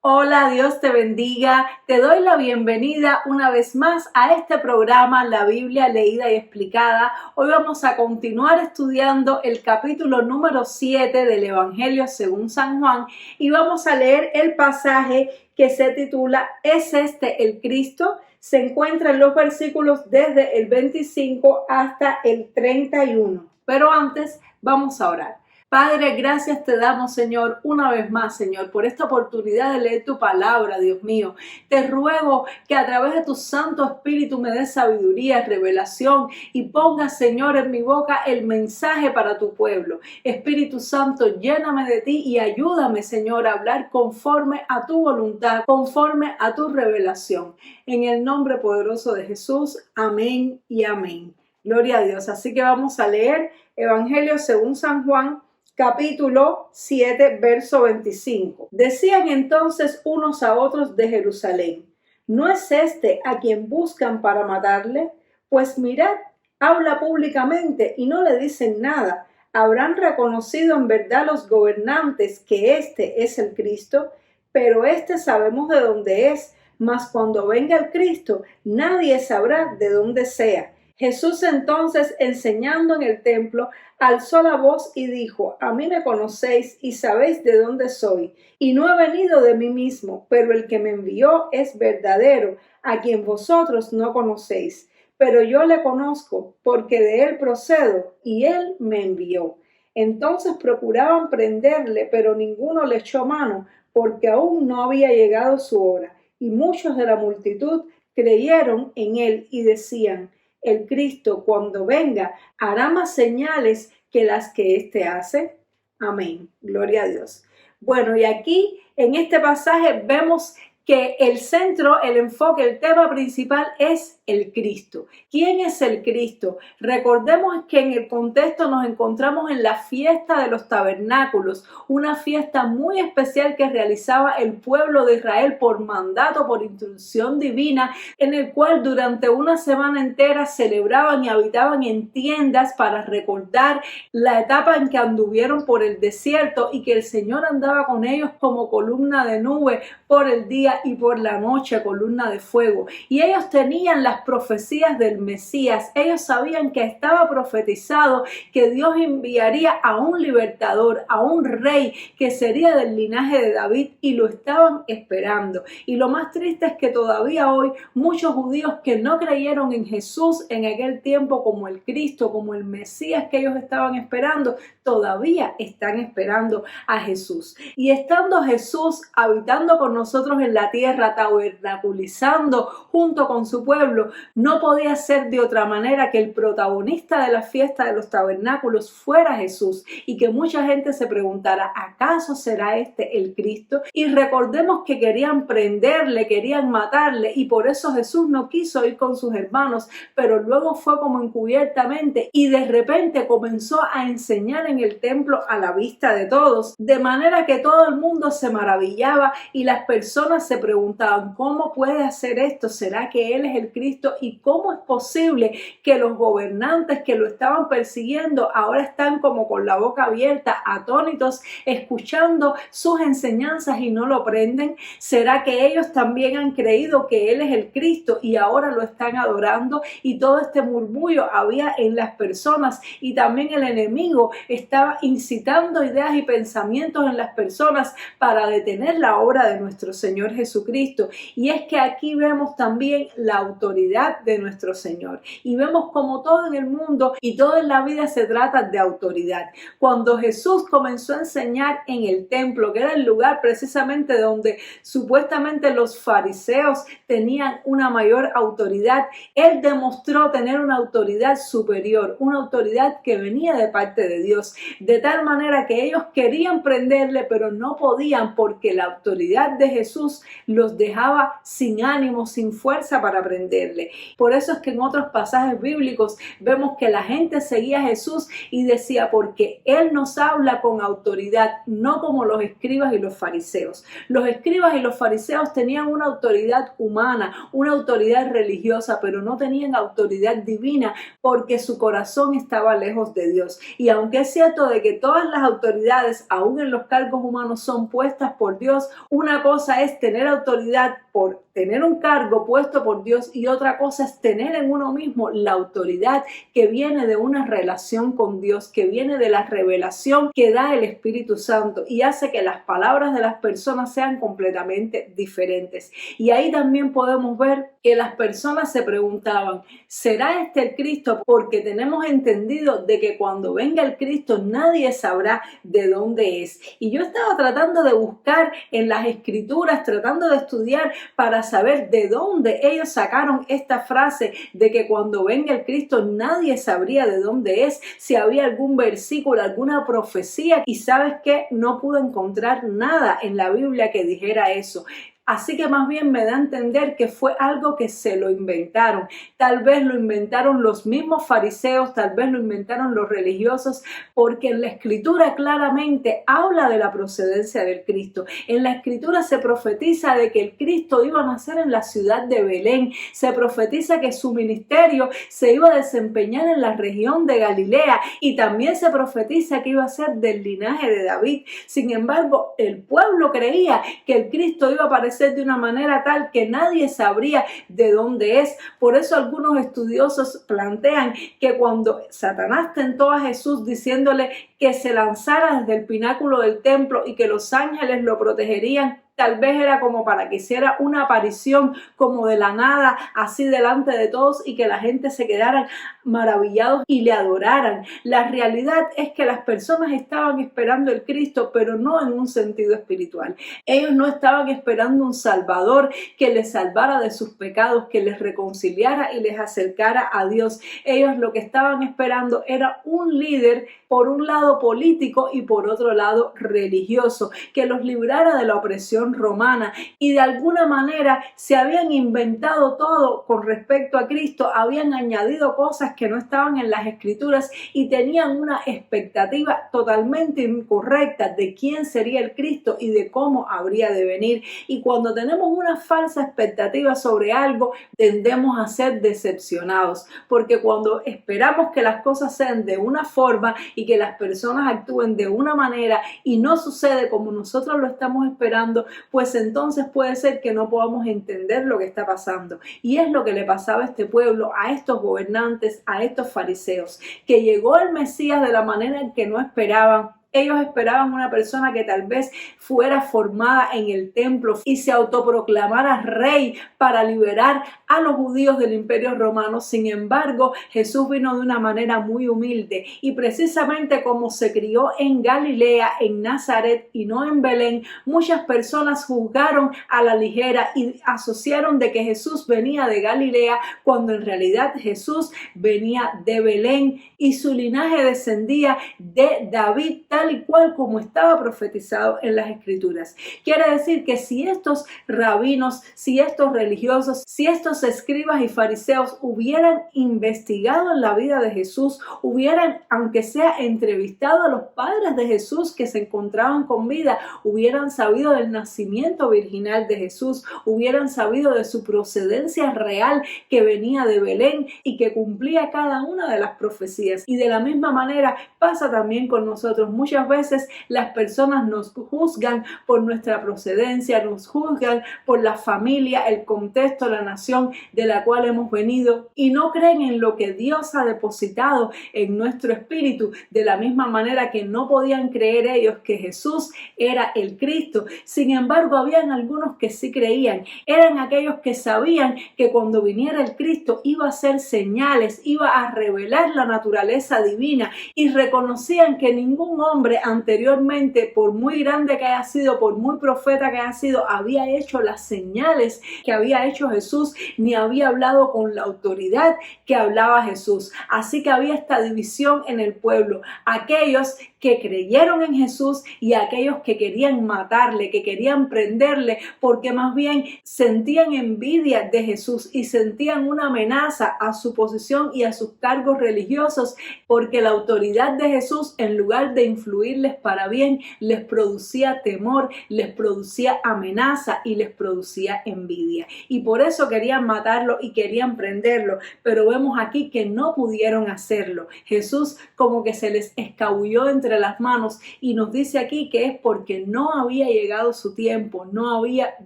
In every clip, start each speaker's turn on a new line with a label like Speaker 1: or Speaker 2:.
Speaker 1: Hola, Dios te bendiga. Te doy la bienvenida una vez más a este programa, La Biblia Leída y Explicada. Hoy vamos a continuar estudiando el capítulo número 7 del Evangelio según San Juan y vamos a leer el pasaje que se titula ¿Es este el Cristo? Se encuentra en los versículos desde el 25 hasta el 31. Pero antes vamos a orar. Padre, gracias te damos, Señor, una vez más, Señor, por esta oportunidad de leer tu palabra, Dios mío. Te ruego que a través de tu Santo Espíritu me des sabiduría, revelación y ponga, Señor, en mi boca el mensaje para tu pueblo. Espíritu Santo, lléname de ti y ayúdame, Señor, a hablar conforme a tu voluntad, conforme a tu revelación. En el nombre poderoso de Jesús, amén y amén. Gloria a Dios. Así que vamos a leer Evangelio según San Juan, capítulo 7, verso 25. Decían entonces unos a otros de Jerusalén: ¿no es este a quien buscan para matarle? Pues mirad, habla públicamente y no le dicen nada. ¿Habrán reconocido en verdad los gobernantes que este es el Cristo? Pero este sabemos de dónde es, mas cuando venga el Cristo, nadie sabrá de dónde sea. Jesús entonces, enseñando en el templo, alzó la voz y dijo: a mí me conocéis y sabéis de dónde soy, y no he venido de mí mismo, pero el que me envió es verdadero, a quien vosotros no conocéis. Pero yo le conozco, porque de él procedo, y él me envió. Entonces procuraban prenderle, pero ninguno le echó mano, porque aún no había llegado su hora. Y muchos de la multitud creyeron en él y decían: el Cristo, cuando venga, hará más señales que las que éste hace. Amén. Gloria a Dios. Bueno, y aquí en este pasaje vemos que el centro, el enfoque, el tema principal es el Cristo. ¿Quién es el Cristo? Recordemos que en el contexto nos encontramos en la fiesta de los tabernáculos, una fiesta muy especial que realizaba el pueblo de Israel por mandato, por instrucción divina, en el cual durante una semana entera celebraban y habitaban en tiendas para recordar la etapa en que anduvieron por el desierto y que el Señor andaba con ellos como columna de nube por el día y por la noche, columna de fuego. Y ellos tenían las profecías del Mesías. Ellos sabían que estaba profetizado que Dios enviaría a un libertador, a un rey que sería del linaje de David, y lo estaban esperando. Y lo más triste es que todavía hoy muchos judíos que no creyeron en Jesús en aquel tiempo como el Cristo, como el Mesías que ellos estaban esperando, todavía están esperando a Jesús. Y estando Jesús habitando con nosotros en la tierra, tabernaculizando junto con su pueblo, no podía ser de otra manera que el protagonista de la fiesta de los tabernáculos fuera Jesús, y que mucha gente se preguntara: ¿acaso será este el Cristo? Y recordemos que querían prenderle, querían matarle, y por eso Jesús no quiso ir con sus hermanos, pero luego fue como encubiertamente y de repente comenzó a enseñar en el templo a la vista de todos, de manera que todo el mundo se maravillaba y las personas se preguntaban: ¿cómo puede hacer esto? ¿Será que él es el Cristo? ¿Y cómo es posible que los gobernantes que lo estaban persiguiendo ahora están como con la boca abierta, atónitos, escuchando sus enseñanzas y no lo prenden? ¿Será que ellos también han creído que él es el Cristo y ahora lo están adorando? Y todo este murmullo había en las personas, y también el enemigo estaba incitando ideas y pensamientos en las personas para detener la obra de nuestro Señor Jesucristo. Y es que aquí vemos también la autoridad de nuestro Señor, y vemos como todo en el mundo y todo en la vida se trata de autoridad. Cuando Jesús comenzó a enseñar en el templo, que era el lugar precisamente donde supuestamente los fariseos tenían una mayor autoridad, él demostró tener una autoridad superior, una autoridad que venía de parte de Dios, de tal manera que ellos querían prenderle, pero no podían, porque la autoridad de Jesús los dejaba sin ánimo, sin fuerza para prenderle. obedecerle. Por eso es que en otros pasajes bíblicos vemos que la gente seguía a Jesús y decía, porque Él nos habla con autoridad, no como los escribas y los fariseos. Los escribas y los fariseos tenían una autoridad humana, una autoridad religiosa, pero no tenían autoridad divina porque su corazón estaba lejos de Dios. Y aunque es cierto de que todas las autoridades, aún en los cargos humanos, son puestas por Dios, una cosa es tener autoridad por tener un cargo puesto por Dios y otra cosa es tener en uno mismo la autoridad que viene de una relación con Dios, que viene de la revelación que da el Espíritu Santo y hace que las palabras de las personas sean completamente diferentes. Y ahí también podemos ver que las personas se preguntaban, ¿será este el Cristo? Porque tenemos entendido de que cuando venga el Cristo nadie sabrá de dónde es. Y yo estaba tratando de buscar en las Escrituras, tratando de estudiar para saber de dónde ellos sacaron esta frase de que cuando venga el Cristo nadie sabría de dónde es, si había algún versículo, alguna profecía. Y ¿sabes qué? No pude encontrar nada en la Biblia que dijera eso. Así que más bien me da a entender que fue algo que se lo inventaron. Tal vez lo inventaron los mismos fariseos, tal vez lo inventaron los religiosos, porque en la Escritura claramente habla de la procedencia del Cristo. En la Escritura se profetiza de que el Cristo iba a nacer en la ciudad de Belén. Se profetiza que su ministerio se iba a desempeñar en la región de Galilea y también se profetiza que iba a ser del linaje de David. Sin embargo, el pueblo creía que el Cristo iba a aparecer de una manera tal que nadie sabría de dónde es. Por eso algunos estudiosos plantean que cuando Satanás tentó a Jesús diciéndole que se lanzara desde el pináculo del templo y que los ángeles lo protegerían, tal vez era como para que hiciera una aparición como de la nada, así delante de todos y que la gente se quedaran maravillados y le adoraran. La realidad es que las personas estaban esperando el Cristo, pero no en un sentido espiritual. Ellos no estaban esperando un Salvador que les salvara de sus pecados, que les reconciliara y les acercara a Dios. Ellos lo que estaban esperando era un líder, por un lado político y por otro lado religioso, que los librara de la opresión romana, y de alguna manera se habían inventado todo con respecto a Cristo, habían añadido cosas que no estaban en las Escrituras y tenían una expectativa totalmente incorrecta de quién sería el Cristo y de cómo habría de venir. Y cuando tenemos una falsa expectativa sobre algo, tendemos a ser decepcionados, porque cuando esperamos que las cosas sean de una forma y que las personas actúen de una manera y no sucede como nosotros lo estamos esperando, pues entonces puede ser que no podamos entender lo que está pasando. Y es lo que le pasaba a este pueblo, a estos gobernantes, a estos fariseos, que llegó el Mesías de la manera en que no esperaban. Ellos esperaban una persona que tal vez fuera formada en el templo y se autoproclamara rey para liberar a los judíos del Imperio Romano. Sin embargo, Jesús vino de una manera muy humilde y precisamente como se crió en Galilea, en Nazaret y no en Belén, muchas personas juzgaron a la ligera y asociaron de que Jesús venía de Galilea cuando en realidad Jesús venía de Belén y su linaje descendía de David, tal y cual como estaba profetizado en las Escrituras. Quiere decir que si estos rabinos, si estos religiosos, si estos escribas y fariseos hubieran investigado en la vida de Jesús, hubieran, aunque sea entrevistado a los padres de Jesús que se encontraban con vida, hubieran sabido del nacimiento virginal de Jesús, hubieran sabido de su procedencia real que venía de Belén y que cumplía cada una de las profecías. Y de la misma manera pasa también con nosotros. Muchas veces las personas nos juzgan por nuestra procedencia, nos juzgan por la familia, el contexto, la nación de la cual hemos venido y no creen en lo que Dios ha depositado en nuestro espíritu, de la misma manera que no podían creer ellos que Jesús era el Cristo. Sin embargo, habían algunos que sí creían, eran aquellos que sabían que cuando viniera el Cristo iba a hacer señales, iba a revelar la naturaleza divina y reconocían que ningún hombre hombre anteriormente, por muy grande que haya sido, por muy profeta que haya sido, había hecho las señales que había hecho Jesús, ni había hablado con la autoridad que hablaba Jesús. Así que había esta división en el pueblo. Aquellos que creyeron en Jesús y aquellos que querían matarle, que querían prenderle, porque más bien sentían envidia de Jesús y sentían una amenaza a su posición y a sus cargos religiosos, porque la autoridad de Jesús, en lugar de influirles para bien, les producía temor, les producía amenaza y les producía envidia. Y por eso querían matarlo y querían prenderlo, pero vemos aquí que no pudieron hacerlo. Jesús como que se les escabulló entre las manos y nos dice aquí que es porque no había llegado su tiempo, no había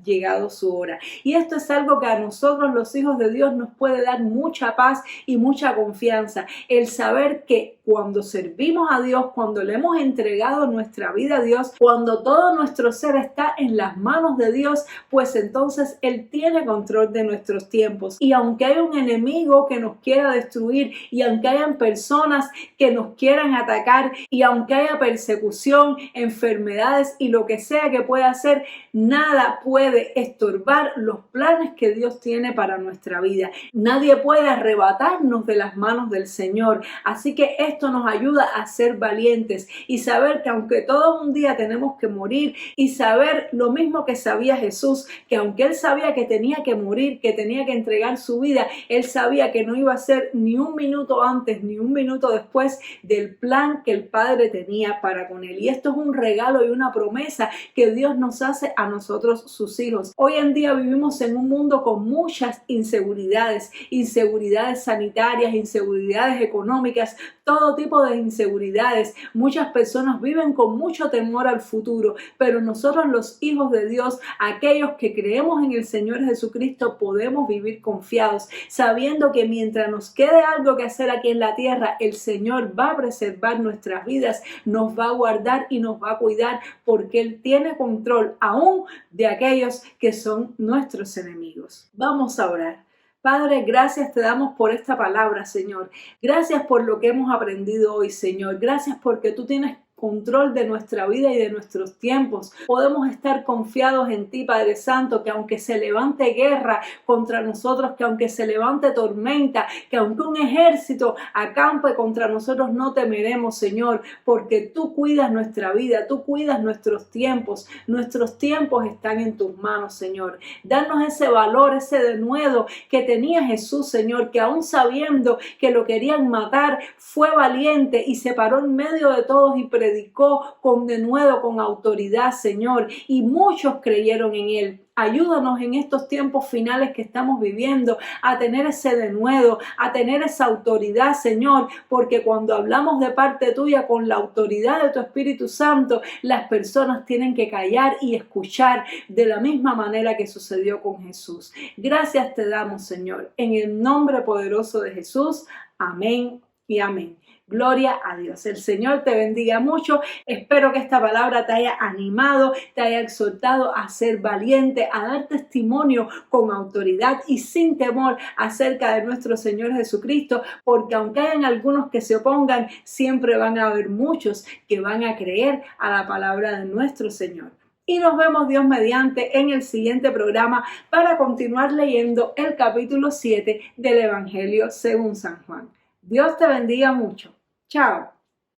Speaker 1: llegado su hora. Y esto es algo que a nosotros los hijos de Dios nos puede dar mucha paz y mucha confianza, el saber que cuando servimos a Dios, cuando le hemos entregado nuestra vida a Dios, cuando todo nuestro ser está en las manos de Dios, pues entonces Él tiene control de nuestros tiempos. Y aunque hay un enemigo que nos quiera destruir, y aunque hayan personas que nos quieran atacar, y aunque haya persecución, enfermedades y lo que sea que pueda hacer, nada puede estorbar los planes que Dios tiene para nuestra vida. Nadie puede arrebatarnos de las manos del Señor. Así que esto nos ayuda a ser valientes y saber que aunque todo un día tenemos que morir, y saber lo mismo que sabía Jesús, que aunque Él sabía que tenía que morir, que tenía que entregar su vida, Él sabía que no iba a ser ni un minuto antes ni un minuto después del plan que el Padre tenía para con Él. Y esto es un regalo y una promesa que Dios nos hace a nosotros, sus hijos. Hoy en día vivimos en un mundo con muchas inseguridades, inseguridades sanitarias, inseguridades económicas, todo tipo de inseguridades. Muchas personas viven con mucho temor al futuro, pero nosotros los hijos de Dios, aquellos que creemos en el Señor Jesucristo, podemos vivir confiados, sabiendo que mientras nos quede algo que hacer aquí en la tierra, el Señor va a preservar nuestras vidas, nos va a guardar y nos va a cuidar, porque Él tiene control aún de aquellos que son nuestros enemigos. Vamos a orar. Padre, gracias te damos por esta palabra, Señor. Gracias por lo que hemos aprendido hoy, Señor. Gracias porque tú tienes control de nuestra vida y de nuestros tiempos. Podemos estar confiados en ti, Padre Santo, que aunque se levante guerra contra nosotros, que aunque se levante tormenta, que aunque un ejército acampe contra nosotros, no temeremos, Señor, porque tú cuidas nuestra vida, tú cuidas nuestros tiempos están en tus manos, Señor. Danos ese valor, ese denuedo que tenía Jesús, Señor, que aún sabiendo que lo querían matar, fue valiente y se paró en medio de todos y predicó con denuedo, con autoridad, Señor, y muchos creyeron en Él. Ayúdanos en estos tiempos finales que estamos viviendo a tener ese denuedo, a tener esa autoridad, Señor, porque cuando hablamos de parte tuya con la autoridad de tu Espíritu Santo, las personas tienen que callar y escuchar de la misma manera que sucedió con Jesús. Gracias te damos, Señor, en el nombre poderoso de Jesús. Amén y amén. Gloria a Dios. El Señor te bendiga mucho. Espero que esta palabra te haya animado, te haya exhortado a ser valiente, a dar testimonio con autoridad y sin temor acerca de nuestro Señor Jesucristo, porque aunque hayan algunos que se opongan, siempre van a haber muchos que van a creer a la palabra de nuestro Señor. Y nos vemos, Dios mediante, en el siguiente programa para continuar leyendo el capítulo 7 del Evangelio según San Juan. Dios te bendiga mucho. Chao.